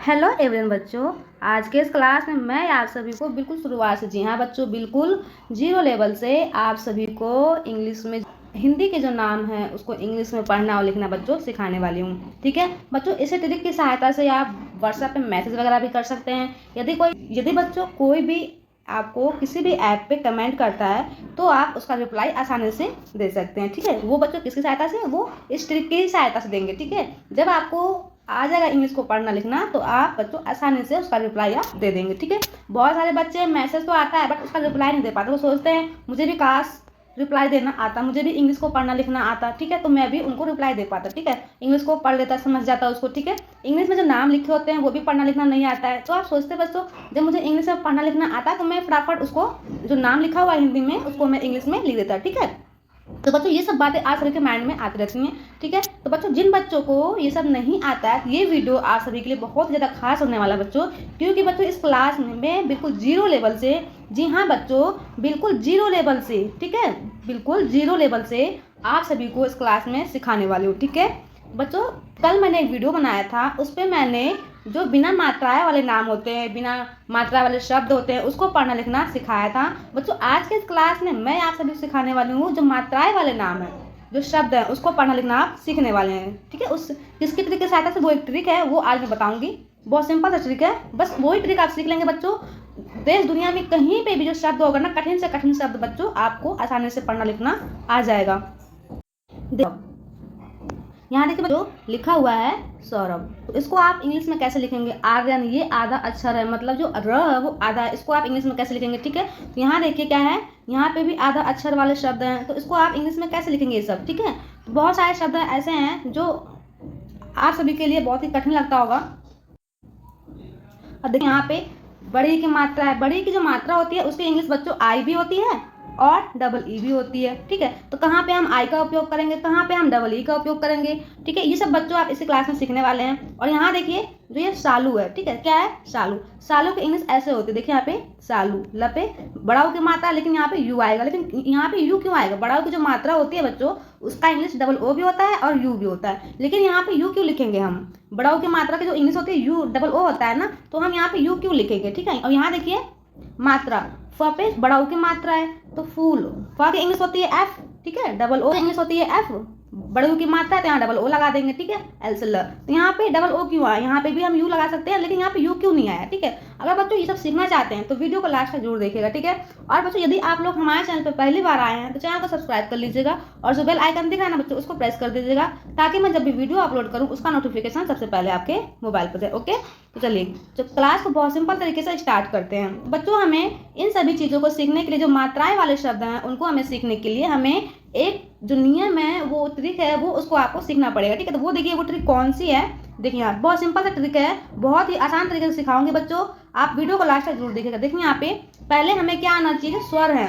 Hello everyone बच्चों, आज के इस क्लास में मैं आप सभी को बिल्कुल शुरुआत से, जी हाँ बच्चों, बिल्कुल जीरो लेवल से आप सभी को इंग्लिश में हिंदी के जो नाम हैं उसको इंग्लिश में पढ़ना और लिखना बच्चों सिखाने वाली हूँ। ठीक है बच्चों, इसी ट्रिक की सहायता से आप व्हाट्सएप पे मैसेज वगैरह भी कर सकते हैं। यदि बच्चों कोई भी आपको किसी भी ऐप पे कमेंट करता है तो आप उसका रिप्लाई आसानी से दे सकते हैं। ठीक है, वो बच्चों किसकी सहायता से, वो इस ट्रिक की सहायता से देंगे। ठीक है, जब आपको आ जाएगा इंग्लिश को पढ़ना लिखना तो आप बच्चों आसानी से उसका रिप्लाई आप दे देंगे। ठीक है, बहुत सारे बच्चे मैसेज तो आता है बट उसका रिप्लाई नहीं दे पाते। वो सोचते हैं मुझे भी काश रिप्लाई देना आता, मुझे भी इंग्लिश को पढ़ना लिखना आता। ठीक है, तो मैं भी उनको रिप्लाई दे पाता। ठीक है, इंग्लिश को पढ़ लेता, समझ जाता उसको। ठीक है, इंग्लिश में जो नाम लिखे होते हैं वो भी पढ़ना लिखना नहीं आता है। तो आप सोचते बच्चों जब मुझे इंग्लिश में पढ़ना लिखना आता तो मैं फटाफट उसको जो नाम लिखा हुआ है हिंदी में उसको मैं इंग्लिश में लिख देता। ठीक है, तो बच्चों ये सब बातें आप सभी के माइंड में आती रहती हैं। ठीक है, तो बच्चों जिन बच्चों को ये सब नहीं आता है ये वीडियो आप सभी के लिए बहुत ज़्यादा खास होने वाला बच्चों, क्योंकि बच्चों इस क्लास में मैं बिल्कुल जीरो लेवल से, जी हाँ बच्चों बिल्कुल जीरो लेवल से, ठीक है बिल्कुल जीरो लेवल से आप सभी को इस क्लास में सिखाने वाली हूँ। ठीक है बच्चों, कल मैंने एक वीडियो बनाया था, उस पर मैंने जो बिना मात्राएं वाले नाम होते हैं, बिना मात्रा वाले शब्द होते हैं उसको पढ़ना लिखना सिखाया था। बच्चों आज के क्लास में मैं आप सभी को सिखाने वाली हूँ जो मात्राएं वाले नाम हैं, जो शब्द हैं उसको पढ़ना लिखना आप सीखने वाले हैं। ठीक है, उस किसकी ट्रिक की सहायता से, वो एक ट्रिक है वो आज मैं बताऊंगी। बहुत सिंपल सा ट्रिक है, बस वही ट्रिक आप सीख लेंगे बच्चों। देश दुनिया में कहीं पे भी जो शब्द होगा ना, कठिन से कठिन शब्द बच्चों आपको आसानी से पढ़ना लिखना आ जाएगा। यहाँ देखिए जो लिखा हुआ है सौरभ, तो इसको आप इंग्लिश में कैसे लिखेंगे? आर्यन, ये आधा अक्षर है, मतलब जो र है वो आधा है, इसको आप इंग्लिश में कैसे लिखेंगे? ठीक है, तो यहाँ देखिए क्या है, यहाँ पे भी आधा अक्षर वाले शब्द हैं, तो इसको आप इंग्लिश में कैसे लिखेंगे ये सब? ठीक है, तो बहुत सारे शब्द ऐसे हैं जो आप सभी के लिए बहुत ही कठिन लगता होगा। अब देखिए यहाँ पे बड़ी की मात्रा है, बड़ी की जो मात्रा होती है उसकी इंग्लिश बच्चों आई भी होती है और डबल ई भी होती है। ठीक है, तो कहाँ पे हम आई का उपयोग करेंगे, कहाँ पे हम डबल ई का उपयोग करेंगे? ठीक है, ये सब बच्चों आप इसी क्लास में सीखने वाले हैं। और यहाँ देखिए जो ये सालू है, ठीक है, क्या है सालू, सालू की इंग्लिश ऐसे होती है। देखिए यहाँ पे सालू, लपे बड़ा की मात्रा, लेकिन यहाँ पे यू आएगा, लेकिन यहाँ पे यू क्यों आएगा? बड़ा की जो मात्रा होती है बच्चों उसका इंग्लिश डबल ओ भी होता है और यू भी होता है, लेकिन यहाँ पे यू क्यों लिखेंगे हम? बड़ा की मात्रा की जो इंग्लिश होती है यू डबल ओ होता है ना, तो हम यहाँ पे यू क्यों लिखेंगे? ठीक है, और यहाँ देखिए मात्रा, फ पे बड़ा की मात्रा है तो फूल, फ की इंग्लिश होती है एफ, ठीक है, डबल ओ इंग्लिश होती है एफ, बड़े की मात्रा है तो यहाँ डबल ओ लगा देंगे। ठीक है, एल से ल, तो यहाँ पे डबल ओ क्यों आया? यहाँ पे भी हम यू लगा सकते हैं, लेकिन यहाँ पे यू क्यों नहीं आया? ठीक है, अगर बच्चों ये सब सीखना चाहते हैं तो वीडियो को लास्ट तक जरूर देखिएगा। ठीक है, और बच्चों यदि आप लोग हमारे चैनल पर पहली बार आए हैं तो चैनल को सब्सक्राइब कर लीजिएगा और जो बेल आइकन दिख रहा है ना बच्चों उसको प्रेस कर दीजिएगा, ताकि मैं जब भी वीडियो अपलोड करूँ उसका नोटिफिकेशन सबसे पहले आपके मोबाइल पर जाए। ओके, तो चलिए जो क्लास को बहुत सिंपल तरीके से स्टार्ट करते हैं। बच्चों हमें इन सभी चीज़ों को सीखने के लिए, जो मात्राएं वाले शब्द हैं उनको हमें सीखने के लिए हमें एक जो नियम है, वो ट्रिक है, वो उसको आपको सीखना पड़ेगा। ठीक है, तो वो देखिए वो ट्रिक कौन सी है। देखिए यार बहुत सिंपल सा ट्रिक है, बहुत ही आसान तरीके से सिखाऊंगे बच्चों, आप वीडियो को लास्ट तक जरूर देखिएगा। देखिए यहाँ पे पहले हमें क्या आना चाहिए, स्वर है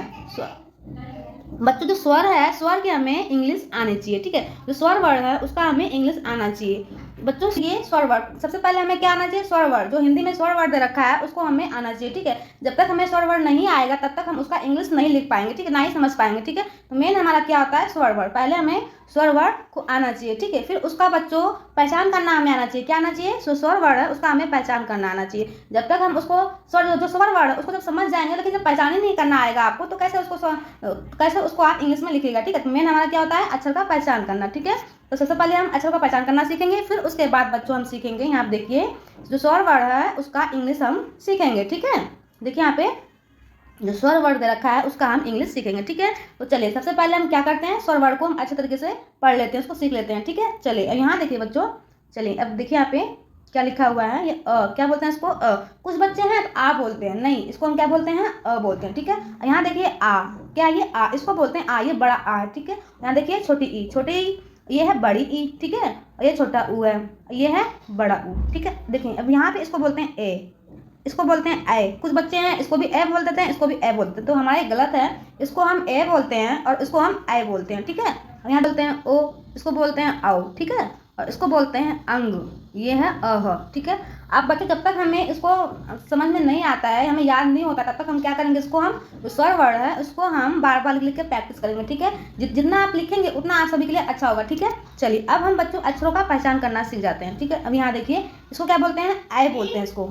बच्चों, जो स्वर है स्वर की हमें इंग्लिश आनी चाहिए। ठीक है, जो स्वर वर्ड है उसका हमें इंग्लिश आना चाहिए बच्चों। ये स्वर वर्ड सबसे पहले हमें क्या आना चाहिए, स्वर वर्ड, जो हिंदी में स्वर वर्ड दे रखा है उसको हमें आना चाहिए। ठीक है, जब तक हमें स्वर वर्ड नहीं आएगा तब तक हम उसका इंग्लिश नहीं लिख पाएंगे। ठीक है, ना ही समझ पाएंगे। ठीक है, तो मेन हमारा क्या होता है, स्वर वर्ड, पहले हमें स्वर वर्ड को आना चाहिए। ठीक है, फिर उसका बच्चों पहचान करना हमें आना चाहिए। क्या आना चाहिए, जो स्वर वर्ड है उसका हमें पहचान करना आना चाहिए। जब तक हम उसको जो स्वर वर्ड है उसको जब समझ जाएंगे, लेकिन जब पहचान ही नहीं करना आएगा आपको तो कैसे उसको आप इंग्लिश में लिखिएगा। ठीक है, तो मेन हमारा क्या होता है, अक्षर का पहचान करना। ठीक है, तो सबसे पहले हम अक्षर का पहचान करना सीखेंगे, फिर उसके बाद बच्चों हम सीखेंगे, यहाँ पे देखिए जो स्वर वर्ड है उसका इंग्लिश हम सीखेंगे। ठीक है, देखिए यहाँ पे जो स्वर वर्ड दे रखा है उसका हम इंग्लिश सीखेंगे। ठीक है, तो चलिए सबसे पहले हम क्या करते हैं, स्वर वर्ड को हम अच्छे तरीके से पढ़ लेते हैं, उसको सीख लेते हैं। ठीक है, चलिए अब यहाँ देखिए बच्चों, चलिए अब देखिए यहाँ पे क्या लिखा हुआ है, ये क्या बोलते हैं इसको, कुछ बच्चे हैं तो आ बोलते हैं, नहीं इसको हम क्या बोलते हैं, बोलते हैं। ठीक है, यहाँ देखिए आ, क्या ये आ, इसको बोलते हैं आ, ये बड़ा आ है। ठीक है, यहाँ देखिए छोटी ई, छोटी ई, ये है बड़ी ई। ठीक है, और ये छोटा ऊ है, ये है बड़ा ऊ। ठीक है, देखिए अब यहाँ पे इसको बोलते हैं ए, इसको बोलते हैं ए, कुछ बच्चे हैं इसको भी ए बोल देते हैं, इसको भी ए बोलते हैं, तो हमारे गलत है, इसको हम ए बोलते हैं और इसको हम ए बोलते हैं। ठीक है, और यहाँ बोलते हैं ओ, इसको बोलते हैं आओ। ठीक है, और इसको बोलते हैं अंग। ये है अह, ठीक है। अब बच्चों जब तक हमें इसको समझ में नहीं आता है, हमें याद नहीं होता, तब तक हम क्या करेंगे, इसको हम जो स्वर वर्ड है उसको हम बार बार लिख के प्रैक्टिस करेंगे, ठीक है। जितना आप लिखेंगे उतना आप सभी के लिए अच्छा होगा, ठीक है। चलिए अब हम बच्चों अक्षरों का पहचान करना सीख जाते हैं, ठीक है। अब यहाँ देखिए, इसको क्या बोलते हैं, आई बोलते हैं इसको।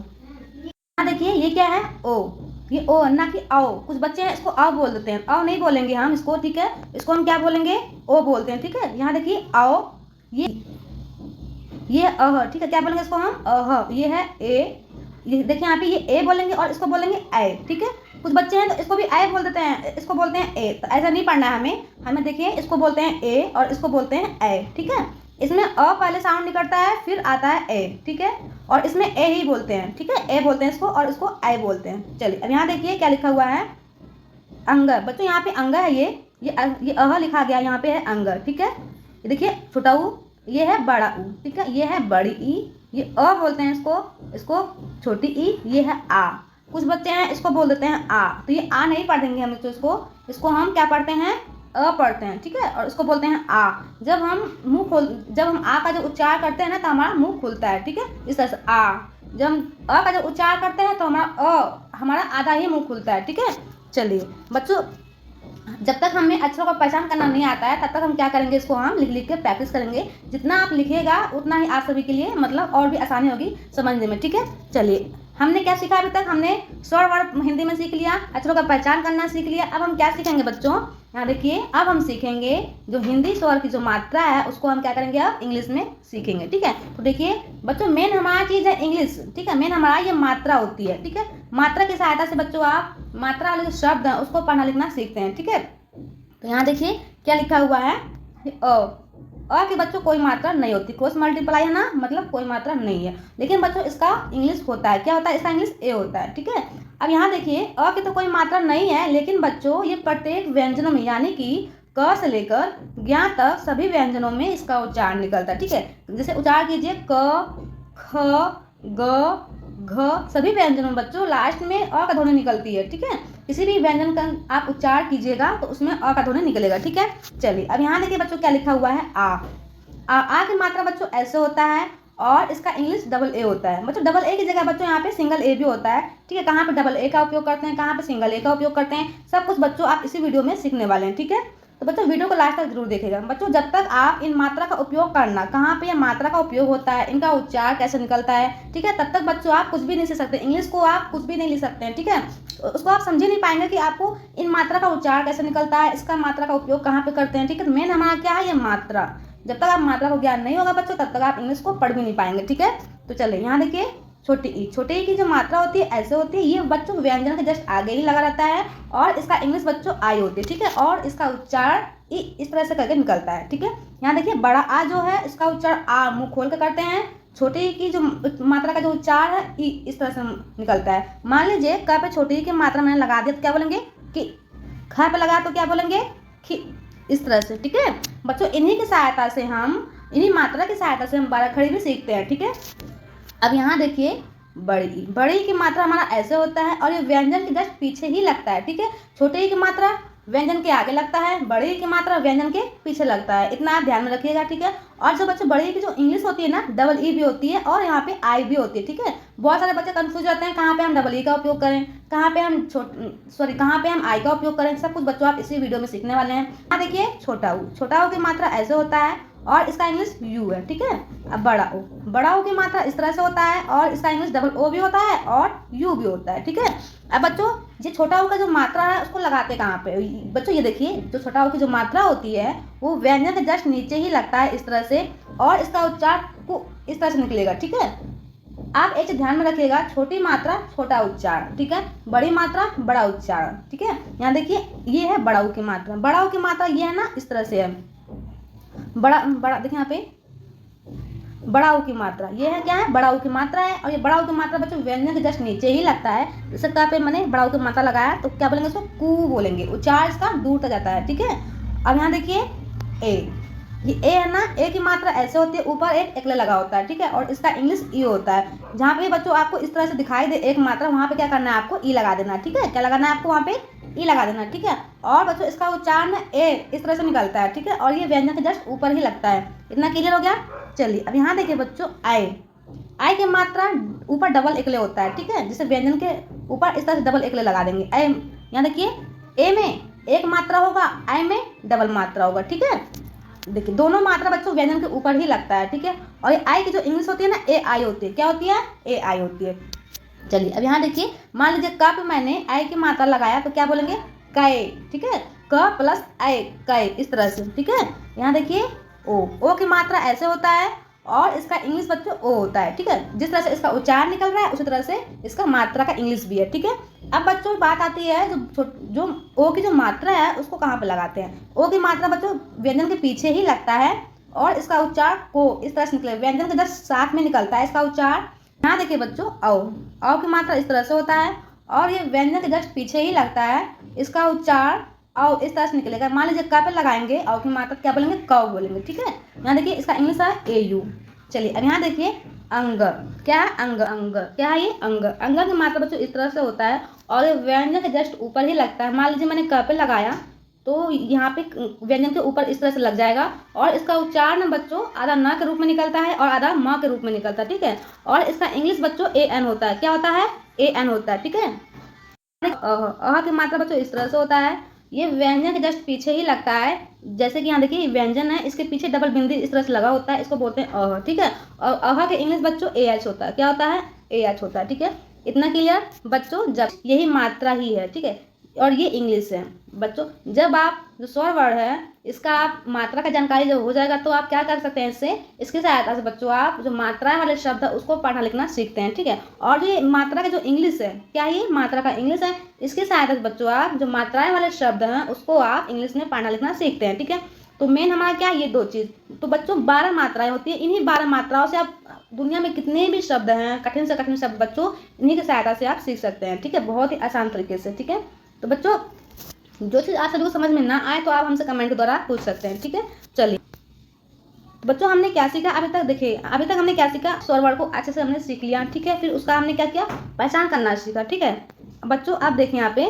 यहाँ देखिए ये क्या है, ओ, ये ओ ना कि आओ। कुछ बच्चे हैं इसको आओ बोल देते हैं, आओ नहीं बोलेंगे हम इसको, ठीक है। इसको हम क्या बोलेंगे, ओ बोलते हैं, ठीक है। यहाँ देखिए आओ, ये अह, ठीक है। क्या बोलेंगे इसको हम, अह। ये है ए, ये देखिए यहाँ पे ये ए बोलेंगे और इसको बोलेंगे ए, ठीक है। कुछ बच्चे हैं तो इसको भी ए बोल देते हैं, इसको बोलते हैं ए। तो ऐसा नहीं पढ़ना है हमें देखिए इसको बोलते हैं ए और इसको बोलते हैं ए, ठीक है। इसमें अ पहले साउंड निकलता है, फिर आता है ए, ठीक है। और इसमें ए ही बोलते हैं, ठीक है, ए बोलते हैं इसको और इसको ए बोलते हैं। चलिए अब यहाँ देखिए क्या लिखा हुआ है, अंगर। बच्चों यहाँ पे अंग है, ये अह लिखा गया, यहाँ पे है अंगर, ठीक है। ये देखिए छोटा ऊ, ये है बड़ा ऊ, ठीक है। ये है बड़ी ई, ये अ बोलते हैं इसको छोटी ई, ये है आ। कुछ बच्चे हैं इसको बोल देते हैं आ, तो ये आ नहीं पढ़ देंगे हम, तो इसको हम क्या पढ़ते हैं, अ पढ़ते हैं, ठीक है। और इसको बोलते हैं आ। जब हम आ का जो उच्चार करते हैं ना तो हमारा मुंह खुलता है, ठीक है, इस तरह से आ। जब हम अ का जो उच्चार करते हैं तो हमारा आधा ही मुंह खुलता है, ठीक है। चलिए बच्चों, जब तक हमें अक्षरों का पहचान करना नहीं आता है तब तक हम क्या करेंगे, इसको हम लिख के प्रैक्टिस करेंगे। जितना आप लिखिएगा उतना ही आप सभी के लिए मतलब और भी आसानी होगी समझने में, ठीक है। चलिए हमने क्या सीखा अभी तक, हमने स्वर वर्ड हिंदी में सीख लिया, अक्षरों का पहचान करना सीख लिया। अब हम क्या सीखेंगे बच्चों, यहाँ देखिए, अब हम सीखेंगे जो हिंदी स्वर की जो मात्रा है उसको हम क्या करेंगे, अब इंग्लिश में सीखेंगे, ठीक है। तो देखिए बच्चों, मेन हमारा चीज़ है इंग्लिश, ठीक है। मेन हमारा ये मात्रा होती है, ठीक है। मात्रा की सहायता से बच्चों आप मात्रा वाले जो शब्द हैं उसको पढ़ना लिखना सीखते हैं, ठीक है। तो यहाँ देखिए क्या लिखा हुआ है, अ के बच्चों कोई मात्रा नहीं होती, क्रॉस मल्टीप्लाई है ना, मतलब कोई मात्रा नहीं है। लेकिन बच्चों इसका इंग्लिश होता है, क्या होता है, इसका इंग्लिश ए होता है, ठीक है। अब यहाँ देखिए अ की तो कोई मात्रा नहीं है, लेकिन बच्चों ये प्रत्येक व्यंजनों में यानी कि क से लेकर ज्ञ तक सभी व्यंजनों में इसका उच्चारण निकलता है, ठीक है। जैसे उच्चारण कीजिए क, ख, ग, घ, सभी व्यंजनों में बच्चों लास्ट में अ का ध्वनि निकलती है, ठीक है। किसी भी व्यंजन का आप उच्चारण कीजिएगा तो उसमें अ का ध्वनि निकलेगा, ठीक है। चलिए अब यहाँ देखिए बच्चों क्या लिखा हुआ है, आ की मात्रा बच्चों ऐसे होता है और इसका इंग्लिश डबल ए होता है। बच्चों डबल ए की जगह बच्चों यहाँ पे सिंगल ए भी होता है, ठीक है। कहाँ पे डबल ए का उपयोग करते हैं, कहाँ पे सिंगल ए का उपयोग करते हैं, सब कुछ बच्चों आप इसी वीडियो में सीखने वाले हैं, ठीक है। तो बच्चों वीडियो को लास्ट तक जरूर देखिएगा। बच्चों जब तक आप इन मात्रा का उपयोग करना, कहाँ पे यह मात्रा का उपयोग होता है, इनका उच्चार कैसे निकलता है, ठीक है, तब तक बच्चों आप कुछ भी नहीं सीख सकते, इंग्लिश को आप कुछ भी नहीं लिख सकते हैं, ठीक है। उसको आप समझ नहीं पाएंगे कि आपको इन मात्रा का उच्चार कैसे निकलता है, इसका मात्रा का उपयोग कहाँ पे करते हैं, ठीक है। मेन हमारा क्या है, ये मात्रा। जब तक आप मात्रा को ज्ञान नहीं होगा बच्चों तब तक आप इंग्लिश को पढ़ भी नहीं पाएंगे, ठीक है। तो चलिए यहाँ देखिए छोटी ई की जो मात्रा होती है ऐसे होती है, ये बच्चों व्यंजन के जस्ट आगे ही लगा रहता है और इसका इंग्लिश बच्चों आई होती है, ठीक है। और इसका उच्चारण ई इस तरह से करके निकलता है, ठीक है। यहाँ देखिए बड़ा आ जो है इसका उच्चारण आ मुंह खोल कर करते हैं, छोटी ई की जो मात्रा का जो उच्चार है ई इस तरह से निकलता है। मान लीजिए क पे छोटी ई की मात्रा मैंने लगा दिया तो क्या बोलेंगे कि, ख पे लगा तो क्या बोलेंगे कि, इस तरह से, ठीक है। बच्चों इन्हीं की सहायता से इन्हीं मात्रा की सहायता से हम बाराखड़ी भी सीखते हैं, ठीक है। अब यहाँ देखिए बड़ी की मात्रा हमारा ऐसे होता है और ये व्यंजन के जस्ट पीछे ही लगता है, ठीक है। छोटे ई की मात्रा व्यंजन के आगे लगता है, बड़े की मात्रा व्यंजन के पीछे लगता है, इतना आप ध्यान में रखिएगा, ठीक है। और जो बच्चे बड़े की जो इंग्लिश होती है ना, डबल ई भी होती है और यहाँ पे आई भी होती है, ठीक है। बहुत सारे बच्चे कंफ्यूज रहते हैं कहाँ पे हम डबल ई का उपयोग करें, कहाँ पे हम आई का उपयोग करें, सब कुछ बच्चों आप इसी वीडियो में सीखने वाले हैं। यहाँ देखिए छोटा ऊ की मात्रा ऐसे होता है और इसका इंग्लिश यू है, ठीक है। अब बड़ा ओ की मात्रा इस तरह से होता है और इसका इंग्लिश डबल ओ भी होता है और यू भी होता है, ठीक है। अब बच्चों ये छोटा ओ का जो मात्रा है उसको लगाते कहाँ पे बच्चों, ये देखिए जो छोटा ओ की जो मात्रा होती है वो व्यंजन के जस्ट नीचे ही लगता है इस तरह से और इसका उच्चार को इस तरह से निकलेगा, ठीक है। आप एक चीज ध्यान में रखिएगा, छोटी मात्रा छोटा उच्चारण, ठीक है, बड़ी मात्रा बड़ा उच्चारण, ठीक है। यहाँ देखिए ये है बड़ा ओ की मात्रा ये है ना इस तरह से है, बड़ा देखिए यहाँ पे बड़ा ऊ की मात्रा ये है, क्या है, बड़ा ऊ की मात्रा है। और ये बड़ा ऊ की मात्रा बच्चों व्यंजन के जस्ट नीचे ही लगता है। जैसे कहाँ पे मैंने बड़ा ऊ की मात्रा लगाया तो क्या बोलेंगे इसको, कू बोलेंगे, उच्चार इसका दूर तक जाता है, ठीक है। अब यहाँ देखिए ये ए है ना, ए की मात्रा ऐसे होती है, ऊपर एक एकले लगा होता है, ठीक है। और इसका इंग्लिश ई होता है। जहाँ पे बच्चों आपको इस तरह से दिखाई दे एक मात्रा, वहाँ पे क्या करना है, आपको ई लगा देना है, ठीक है। क्या लगाना है आपको, वहाँ पे ई लगा देना, ठीक है। और बच्चों इसका उच्चारण ए इस तरह से निकलता है, ठीक है। और ये व्यंजन के जस्ट ऊपर ही लगता है। इतना क्लियर हो गया। चलिए अब यहाँ देखिए बच्चों आई की मात्रा ऊपर डबल एकले होता है, ठीक है, जिसे व्यंजन के ऊपर इस तरह से डबल एकले लगा देंगे। आई यहाँ देखिए ए में एक मात्रा होगा, आई में डबल मात्रा होगा, ठीक है। देखिए दोनों मात्रा बच्चों व्यंजन के ऊपर ही लगता है, ठीक है। और ये आई की जो इंग्लिश होती है ना, ए आई होती है। क्या होती है? ए आई होती है। चलिए अब यहाँ देखिए, मान लीजिए क पे मैंने आई की मात्रा लगाया तो क्या बोलेंगे? कै, ठीक है, क प्लस आई, कै, इस तरह से, ठीक है। यहाँ देखिए ओ की मात्रा ऐसे होता है और इसका इंग्लिश बच्चों ओ होता है, ठीक है। जिस तरह से इसका उच्चारण निकल रहा है उसी तरह से इसका मात्रा का इंग्लिश भी है, ठीक है। अब बच्चों बात आती है जो ओ की जो मात्रा है उसको कहाँ पे लगाते हैं। ओ की मात्रा बच्चों व्यंजन के पीछे ही लगता है और इसका उच्चारण को इस तरह से निकले, व्यंजन के जस्ट साथ में निकलता है इसका उच्चारण। यहाँ देखिए बच्चों औ की मात्रा इस तरह से होता है और ये व्यंजन के जस्ट पीछे ही लगता है, इसका उच्चारण औ इस तरह से निकलेगा। मान लीजिए क पे लगाएंगे औ की मात्रा क्या बोलेंगे? कौ बोलेंगे, ठीक है। यहाँ देखिए इसका इंग्लिश है ए यू। चलिए अब यहाँ देखिए अंग, क्या है? अंग, अंग क्या है? ये अंग, अंग की मात्रा बच्चों इस तरह से होता है और ये व्यंजन के जस्ट ऊपर ही लगता है। मान लीजिए मैंने क पे लगाया तो यहाँ पे व्यंजन के ऊपर इस तरह से लग जाएगा और इसका उच्चारण बच्चों आधा न के रूप में निकलता है और आधा म के रूप में निकलता है, ठीक है। और इसका इंग्लिश बच्चों ए एन होता है। क्या होता है? ए एन होता है, ठीक है। अह की मात्रा बच्चों इस तरह से होता है, ये व्यंजन के जस्ट पीछे ही लगता है। जैसे कि यहाँ देखिए व्यंजन है, इसके पीछे डबल बिंदी इस तरह से लगा होता है, इसको बोलते हैं अह, ठीक है। और अह के इंग्लिश बच्चों ए एच होता है। क्या होता है? ए एच होता है, ठीक है। इतना क्लियर बच्चों? जब यही मात्रा ही है, ठीक है, और ये इंग्लिश है बच्चों। जब आप जो स्वर वर्ण है इसका आप मात्रा का जानकारी जब हो जाएगा तो आप क्या कर सकते हैं, इसकी सहायता से बच्चों आप जो मात्राएं वाले शब्द है उसको पढ़ना लिखना सीखते हैं, ठीक है। और ये मात्रा का जो इंग्लिश है, क्या ये मात्रा का इंग्लिश है, इसकी सहायता से बच्चों आप जो मात्राएं वाले शब्द हैं उसको आप इंग्लिश में पढ़ना लिखना सीखते हैं, ठीक है। तो मेन हमारा क्या है? ये दो चीज़। तो बच्चों 12 मात्राएं होती है, इन्हीं 12 मात्राओं से आप दुनिया में कितने भी शब्द हैं, कठिन से कठिन शब्द बच्चों इन्हीं की सहायता से आप सीख सकते हैं, ठीक है, बहुत ही आसान तरीके से, ठीक है। तो बच्चों जो चीज़ आप सभी को समझ में ना आए तो आप हमसे कमेंट के द्वारा पूछ सकते हैं, ठीक है। चलिए तो बच्चों हमने क्या सीखा अभी तक? देखिए अभी तक हमने क्या सीखा, स्वर वर्ण को अच्छे से हमने सीख लिया, ठीक है। फिर उसका हमने क्या किया? पहचान करना सीखा, ठीक है। बच्चों अब देखिए यहाँ पे,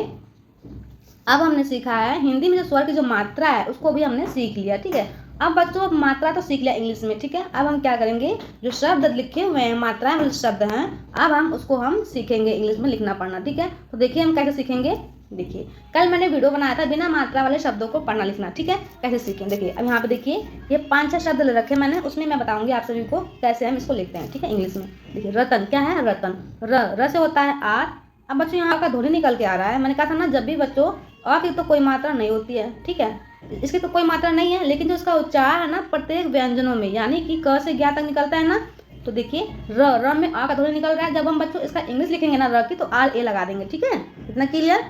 अब हमने सीखा है हिंदी में जो स्वर की जो मात्रा है उसको भी हमने सीख लिया, ठीक है। अब बच्चों मात्रा तो सीख लिया इंग्लिश में, ठीक है। अब हम क्या करेंगे, जो शब्द लिखे हुए हैं मात्राएं वाले शब्द हैं, अब हम उसको हम सीखेंगे इंग्लिश में लिखना पढ़ना, ठीक है। तो देखिए हम कैसे सीखेंगे। देखिए कल मैंने वीडियो बनाया था बिना मात्रा वाले शब्दों को पढ़ना लिखना, ठीक है, कैसे सीखें। देखिए अब यहाँ पे देखिए ये 5-6 शब्द ले रखे मैंने, उसमें मैं बताऊंगी आप सभी को कैसे हम इसको लिखते हैं, ठीक है, इंग्लिश में। देखिए रतन, क्या है? रतन, र से होता है आर। अब बच्चों यहाँ का ध्वनि निकल के आ रहा है। मैंने कहा था ना जब भी बच्चों अ की तो कोई मात्रा नहीं होती है, ठीक है, इसकी तो कोई मात्रा नहीं है, लेकिन जो इसका उच्चारण है ना प्रत्येक व्यंजनों में, यानी कि क से ज्ञ तक निकलता है ना। तो देखिए र में आ का ध्वनि निकल रहा है। जब हम बच्चों इसका इंग्लिश लिखेंगे ना र की, तो आर ए लगा देंगे, ठीक है, इतना क्लियर।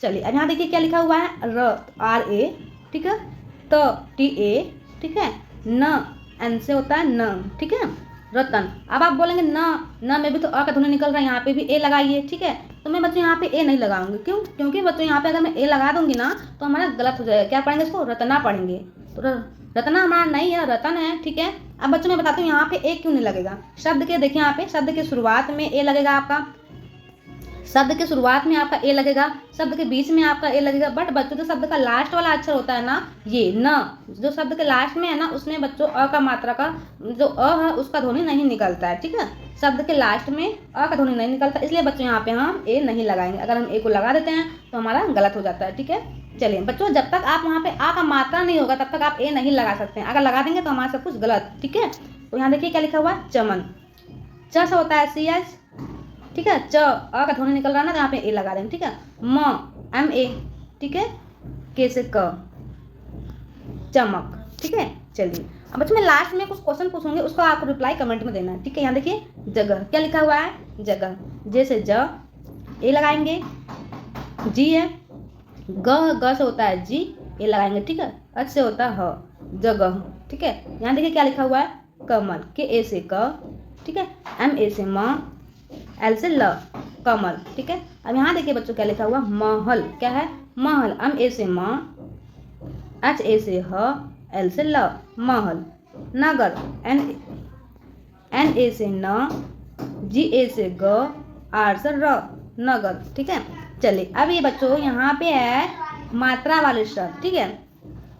चलिए अब यहाँ देखिए क्या लिखा हुआ है, र आर ए, ठीक है, त टी ए, ठीक है, न एन से होता है न, ठीक है, रतन। अब आप बोलेंगे न में भी तो अ का ध्वनि निकल रहा है, यहाँ पे भी ए लगाइए, ठीक है। तो मैं बच्चों यहाँ पे ए नहीं लगाऊंगी, क्यों? क्योंकि बच्चों यहाँ पे अगर मैं ए लगा दूंगी ना तो हमारा गलत हो जाएगा। क्या पढ़ेंगे इसको? रतना पढ़ेंगे। तो रतना हमारा नहीं है, रतन है, ठीक है। अब बच्चों मैं बताती हूँ यहाँ पे ए क्यों नहीं लगेगा। शब्द के देखिए यहाँ पे शब्द के शुरुआत में ए लगेगा आपका, शब्द के शुरुआत में आपका ए लगेगा, शब्द के बीच में आपका ए लगेगा, बट बच्चों जो शब्द का लास्ट वाला अक्षर होता है ना, ये न, जो शब्द के लास्ट में है ना, उसमें बच्चों अ का मात्रा का जो अ है उसका ध्वनि नहीं निकलता है, ठीक है। शब्द के लास्ट में अ का ध्वनि नहीं निकलता, इसलिए बच्चों यहाँ पे हम ए नहीं लगाएंगे। अगर हम ए को लगा देते हैं तो हमारा गलत हो जाता है, ठीक है। चलिए बच्चों जब तक आप वहाँ पे आ का मात्रा नहीं होगा तब तक आप ए नहीं लगा सकते हैं। अगर लगा देंगे तो हमारा सब कुछ गलत, ठीक है। तो यहाँ देखिए क्या लिखा हुआ है, चमन, च से होता है सी एच, ठीक है, च अ का ध्वनि निकल रहा है ना तो यहाँ पे ए लगा देंगे, ठीक है। म एम ए, ठीक है, के से क, चमक, ठीक है। चलिए अब बच्चों मैं लास्ट में कुछ क्वेश्चन पूछूंगी, उसको आपको रिप्लाई कमेंट में देना है, ठीक है। यहाँ देखिए जगह, क्या लिखा हुआ है, जगह, जे से ज, ए लगाएंगे, जी है, ग से होता है जी, ए लगाएंगे, ठीक है, अच से होता है ह, जगह, ठीक है। यहाँ देखिए क्या लिखा हुआ है, कमल, के ए से क, ठीक है, एम ए से म, एल से ल, कमल, ठीक है। अब यहाँ देखिए बच्चों क्या लिखा हुआ, महल, क्या है, महल, एम ए से म, एच ए से ह, एल से ल, महल। नगर, एन ए से न, जी ए से ग, आर से र, नगर, ठीक है। चलिए अब ये बच्चों यहाँ पे है मात्रा वाले शब्द, ठीक है।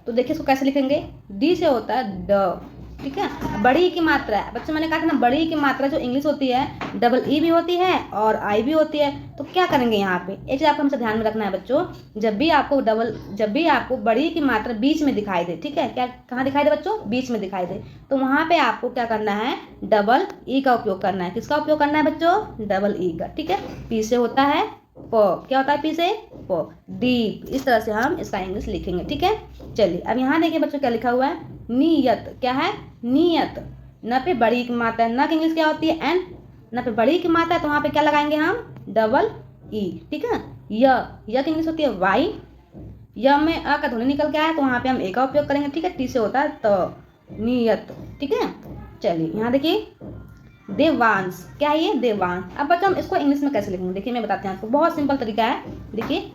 तो देखिए इसको कैसे लिखेंगे, डी से होता है ड, ठीक है। बड़ी ई की मात्रा है बच्चों, मैंने कहा था ना बड़ी ई की मात्रा जो इंग्लिश होती है डबल ई भी होती है और आई भी होती है। तो क्या करेंगे यहाँ पे एक चीज़ आपको हमसे ध्यान में रखना है बच्चों, जब भी आपको बड़ी ई की मात्रा बीच में दिखाई दे, ठीक है, क्या कहाँ दिखाई दे बच्चों, बीच में दिखाई दे, तो वहाँ पे आपको क्या करना है, डबल ई का उपयोग करना है। किसका उपयोग करना है बच्चों, डबल ई का, ठीक है। पी से होता है प, क्या होता है पी से, प, डीप। इस तरह से हम इसका इंग्लिश लिखेंगे, ठीक है। चलिए अब यहाँ देखिए बच्चों क्या लिखा हुआ है, नियत। क्या है, नियत। न पे बड़ी की मात्रा है, न की इंग्लिश क्या होती है, एन। न पे बड़ी की मात्रा है तो वहाँ पे क्या लगाएंगे हम, डबल ई, ठीक है। य की इंग्लिश होती है वाई। य में अ का ध्वनि निकल के आया तो वहाँ पे हम ए का उपयोग करेंगे, ठीक है। टी से होता है त, नियत, ठीक है। चलिए यहाँ देखिए देवांश। क्या है ये, देवांश। अब बच्चों हम इसको इंग्लिश में कैसे लिखेंगे, देखिए मैं बताती हूँ आपको, बहुत सिंपल तरीका है। देखिए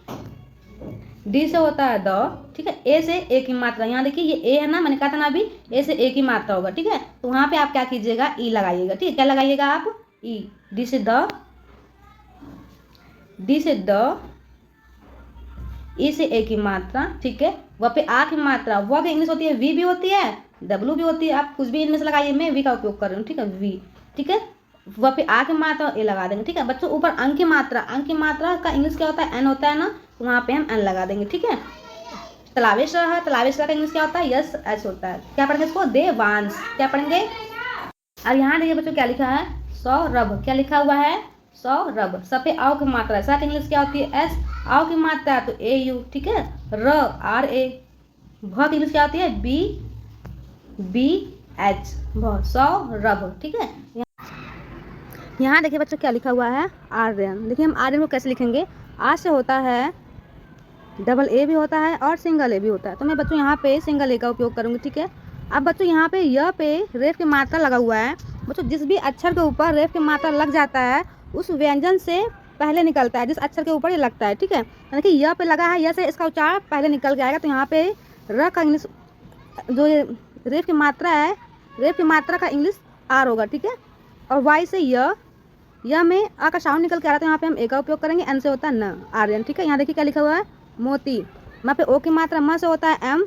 डी से होता है द, ठीक है। ए से ए की मात्रा, यहाँ देखिए ये ए है ना, मैंने कहा था ना अभी ए से ए की मात्रा होगा, ठीक है। तो वहाँ पे आप क्या कीजिएगा, ई लगाइएगा, ठीक है। क्या लगाइएगा आप, ई। डी से द, डी से द, ई से ए की मात्रा, ठीक है। वह पे आ की मात्रा, वह की इंग्लिश होती है वी भी होती है, डब्लू भी होती है, आप कुछ भी इनमें से लगाइए, मैं वी का उपयोग कर रही हूँ, ठीक है, वी, ठीक है। वह पे आ की मात्रा ए लगा देंगे, ठीक है बच्चों। ऊपर अंक की मात्रा, अंक की मात्रा का इंग्लिश क्या होता है, एन होता है ना, तो वहाँ पे हम एन लगा देंगे, ठीक है। तलावेश्वर है, तलावेश्वर का इंग्लिश क्या होता है, यस एच होता है। क्या पढ़ेंगे इसको, देवांश। क्या पढ़ेंगे, अब यहाँ देखिए बच्चों क्या लिखा है, सौरभ। क्या लिखा हुआ है, सौरभ। स पे आओ की मात्रा है, सा की इंग्लिश क्या होती है, एस। आओ की मात्रा है तो ए यू, ठीक है। र, आर ए। भ की इंग्लिश क्या होती है, बी, बी एच, भ, सौरभ, ठीक है। यहाँ देखिए बच्चों क्या लिखा हुआ है, आर्यन। देखिए हम आर्यन को कैसे लिखेंगे, आ से होता है डबल ए भी होता है और सिंगल ए भी होता है, तो मैं बच्चों यहाँ पे सिंगल ए का उपयोग करूँगी, ठीक है। अब बच्चों यहाँ पे य पे रेफ की मात्रा लगा हुआ है बच्चों, जिस भी अक्षर के ऊपर रेफ की मात्रा लग जाता है उस व्यंजन से पहले निकलता है, जिस अक्षर के ऊपर ये लगता है, ठीक है। यानी कि य पे लगा है, य से इसका उच्चारण पहले निकल के आएगा, तो यहाँ पे र का इंग्लिश, जो रेफ की मात्रा है, रेफ की मात्रा का इंग्लिश आर होगा, ठीक है। और वाई से य में आ का साउंड निकल के आ रहा है तो यहाँ पे हम ए का उपयोग करेंगे, एन से होता है न, आर्यन, ठीक है। यहाँ देखिए क्या लिखा हुआ है, मोती। वहाँ पे ओ की मात्रा, म से होता है एम,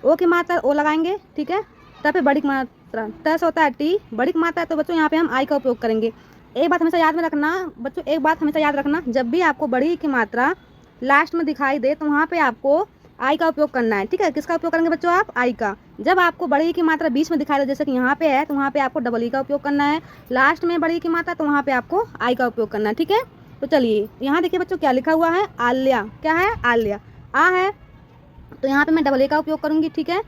ओ की मात्रा ओ लगाएंगे, ठीक है। त पे बड़ी मात्रा, त से होता है टी, बड़ी मात्रा है तो बच्चों यहाँ पे हम आई का उपयोग करेंगे। एक बात हमेशा याद में रखना बच्चों, एक बात हमेशा याद रखना, जब भी आपको बड़ी की मात्रा लास्ट में दिखाई दे तो वहाँ पे आपको आई का उपयोग करना है, ठीक है। किसका उपयोग करेंगे बच्चों आप, आई का। जब आपको बड़ी की मात्रा बीच में दिखाई दे, जैसे कि यहाँ पे है, तो वहाँ पे आपको डबल ई का उपयोग करना है। लास्ट में बड़ी की मात्रा तो वहाँ पे आपको आई का उपयोग करना है, ठीक है। तो चलिए यहाँ देखिए बच्चों क्या लिखा हुआ है, आल्या। क्या है, आल्या। आ है तो यहाँ पे मैं डबल ए का उपयोग करूँगी, ठीक है।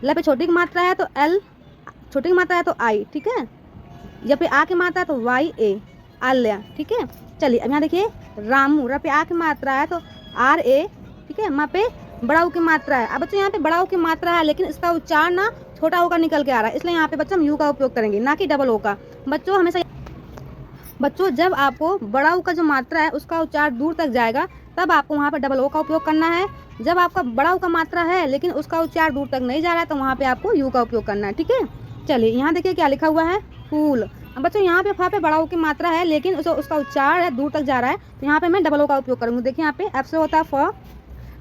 ल पे छोटी की मात्रा है तो एल, छोटी की मात्रा है तो आई, ठीक है। या पे आ की मात्रा है तो वाई ए, आल्या, ठीक है। चलिए अब यहाँ देखिए रामू। र पे आ की मात्रा है तो आर ए, ठीक है। म पे बड़ा ऊ की मात्रा है। अब बच्चों यहाँ पे बड़ा ऊ की मात्रा है लेकिन इसका उच्चारण ना छोटा ऊ का निकल के आ रहा है, इसलिए यहाँ पे बच्चों हम यू का उपयोग करेंगे, ना कि डबल ओ का। बच्चों हमेशा बच्चों जब आपको बड़ा ऊ का जो मात्रा है उसका उच्चारण दूर तक जाएगा तब आपको वहाँ पर डबल ओ का उपयोग करना है। जब आपका बड़ा ऊ का मात्रा है लेकिन उसका उच्चारण दूर तक नहीं जा रहा है तो वहाँ पे आपको यू का उपयोग करना है, ठीक है। चलिए यहाँ देखिए क्या लिखा हुआ है, फूल। अब बच्चों यहाँ पे फा पे बड़ा ऊ की मात्रा है लेकिन उसका उच्चारण है दूर तक जा रहा है, तो यहाँ पे मैं डबल ओ का उपयोग करूँगी। देखिए यहाँ पे एफ से होता है फ,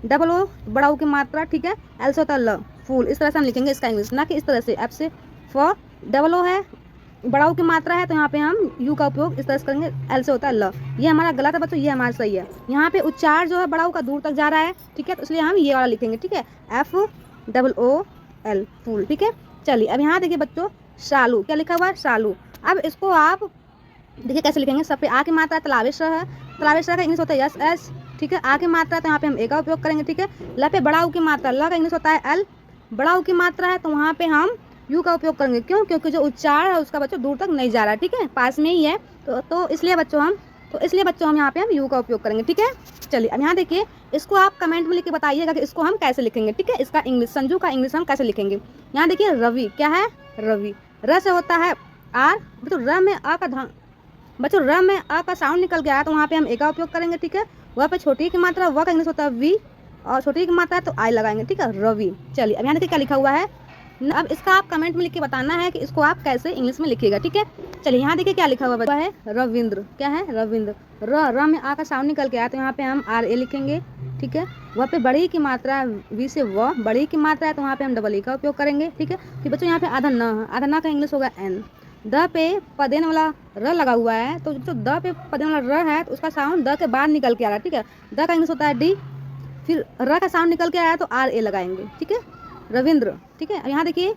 डबल ओ बड़ा ऊ की मात्रा, ठीक है। एल से होता है ल, फूल। इस तरह से हम लिखेंगे इसका इंग्लिश, ना कि इस तरह से एफ से फ, डबल ओ है, बड़ा ऊ की मात्रा है तो यहाँ पे हम यू का उपयोग इस तरह से करेंगे, एल से होता है ल। ये हमारा गलत है बच्चों, ये हमारा सही है। यहाँ पे उच्चार जो है बड़ा ऊ का दूर तक जा रहा है, ठीक है, तो इसलिए हम ये वाला लिखेंगे, ठीक है, एफ डबल ओ एल, फूल, ठीक है। चलिए अब यहाँ देखिए बच्चों शालू। क्या लिखा हुआ है, शालू। अब इसको आप देखिए कैसे लिखेंगे, सब पे आ की मात्रा तलावेश्वर है, तलावेश्वर का इंग्लिश होता है यस एस, ठीक है। आ की मात्रा तो यहाँ पे हम ए का उपयोग करेंगे, ठीक है। ल पे बड़ा ऊ की मात्रा, ल का इंग्लिश होता है एल, बड़ा ऊ की मात्रा है तो वहाँ पे हम यू का उपयोग करेंगे। क्यों, क्योंकि जो उच्चारण है उसका बच्चों दूर तक नहीं जा रहा है, ठीक है, पास में ही है, तो इसलिए बच्चों हम यहाँ पे हम यू का उपयोग करेंगे, ठीक है। चलिए अब यहाँ देखिए इसको आप कमेंट में लिख के बताइएगा कि इसको हम कैसे लिखेंगे, ठीक है। इसका इंग्लिश, संजू का इंग्लिश हम कैसे लिखेंगे। यहाँ देखिए रवि। क्या है, रवि। र से होता है आर, बच्चों र में आ का बच्चों र में आ का साउंड निकल गया है तो वहाँ पे हम ए का उपयोग करेंगे, ठीक है। वह पे छोटी की मात्रा, वह का इंग्लिश होता है वी, और छोटी की मात्रा है तो आई लगाएंगे, ठीक है, रवि। चलिए अब यहाँ देखिए क्या लिखा हुआ है, अब इसका आप कमेंट में लिख के बताना है कि इसको आप कैसे इंग्लिश में लिखिएगा, ठीक है। चलिए यहाँ देखिए क्या लिखा हुआ है, रविंद्र। क्या है? रविंद्र। र में आ का साउंड निकल के आया तो यहाँ पे हम RA लिखेंगे, ठीक है। वह पे बड़ी की मात्रा है, वी से व, बड़ी की मात्रा है तो वहाँ पे हम डबल ई का उपयोग करेंगे, ठीक है। फिर बच्चों यहाँ पे आधा न है, आधा न का इंग्लिश होगा एन। द पे पदेन वाला र लगा हुआ है तो जो द पे पदेन वाला र है तो उसका साउंड द के बाद निकल के आ रहा है, ठीक है। द का इंग्लिश होता है डी, फिर र का साउंड निकल के आया तो RA लगाएंगे, ठीक है। रविंद्र, ठीक है। यहाँ देखिए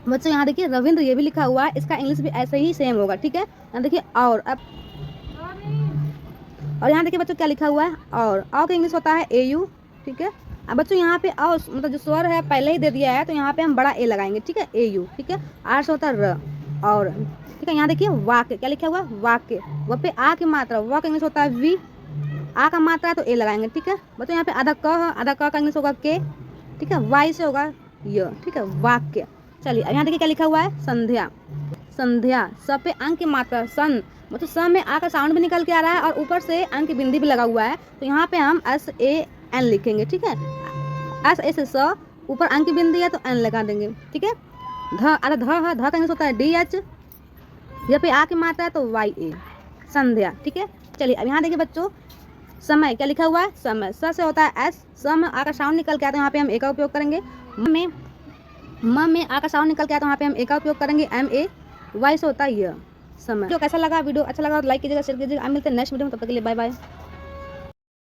बच्चों, यहाँ देखिए रविंद्र ये भी लिखा हुआ है, इसका इंग्लिश भी ऐसे ही सेम होगा, ठीक है। यहाँ देखिए और यहाँ देखिए बच्चों क्या लिखा हुआ है, और का इंग्लिश होता है AU, ठीक है। अब बच्चों यहाँ पे मतलब जो स्वर है पहले ही दे दिया है तो यहाँ पे हम बड़ा A लगाएंगे, ठीक है, AU, ठीक है। R से होता है र, और ठीक है। यहाँ देखिए वाक्य, क्या लिखा हुआ है? वाक्य। वह पे आ की मात्रा, व का इंग्लिश होता है V, आ का मात्रा है तो A लगाएंगे, ठीक है। बच्चों यहाँ पे आधा क है, आधा क का इंग्लिश होगा के, ठीक है। Y से होगा य, ठीक है, वाक्य। चलिए अब यहाँ देखिए क्या लिखा हुआ है? संध्या। संध्या, स पे अंक की मात्रा सन, मतलब स में आ का साउंड भी निकल के आ रहा है और ऊपर से अंक की बिंदी भी लगा हुआ है तो यहाँ पे हम SAN लिखेंगे, ठीक है। S से स, ऊपर अंक की बिंदी है तो N लगा देंगे, ठीक है। ध, आधा ध है, ध का इंग्लिश होता है DH, यहाँ पे आ की मात्रा है तो YA, संध्या, ठीक है। चलिए अब यहाँ देखिए बच्चों समय, क्या लिखा हुआ है? समय। स से होता है S, स में आ का साउंड निकल के आता है, यहाँ पे हम A का उपयोग करेंगे। म में आ का साउंड निकल के आता है, वहाँ पे हम A का उपयोग करेंगे, MA। Y से होता है य, समय। जो कैसा लगा वीडियो, अच्छा लगा तो लाइक कीजिएगा, शेयर कीजिएगा। अब मिलते हैं नेक्स्ट वीडियो में, तब तक के लिए बाय बाय।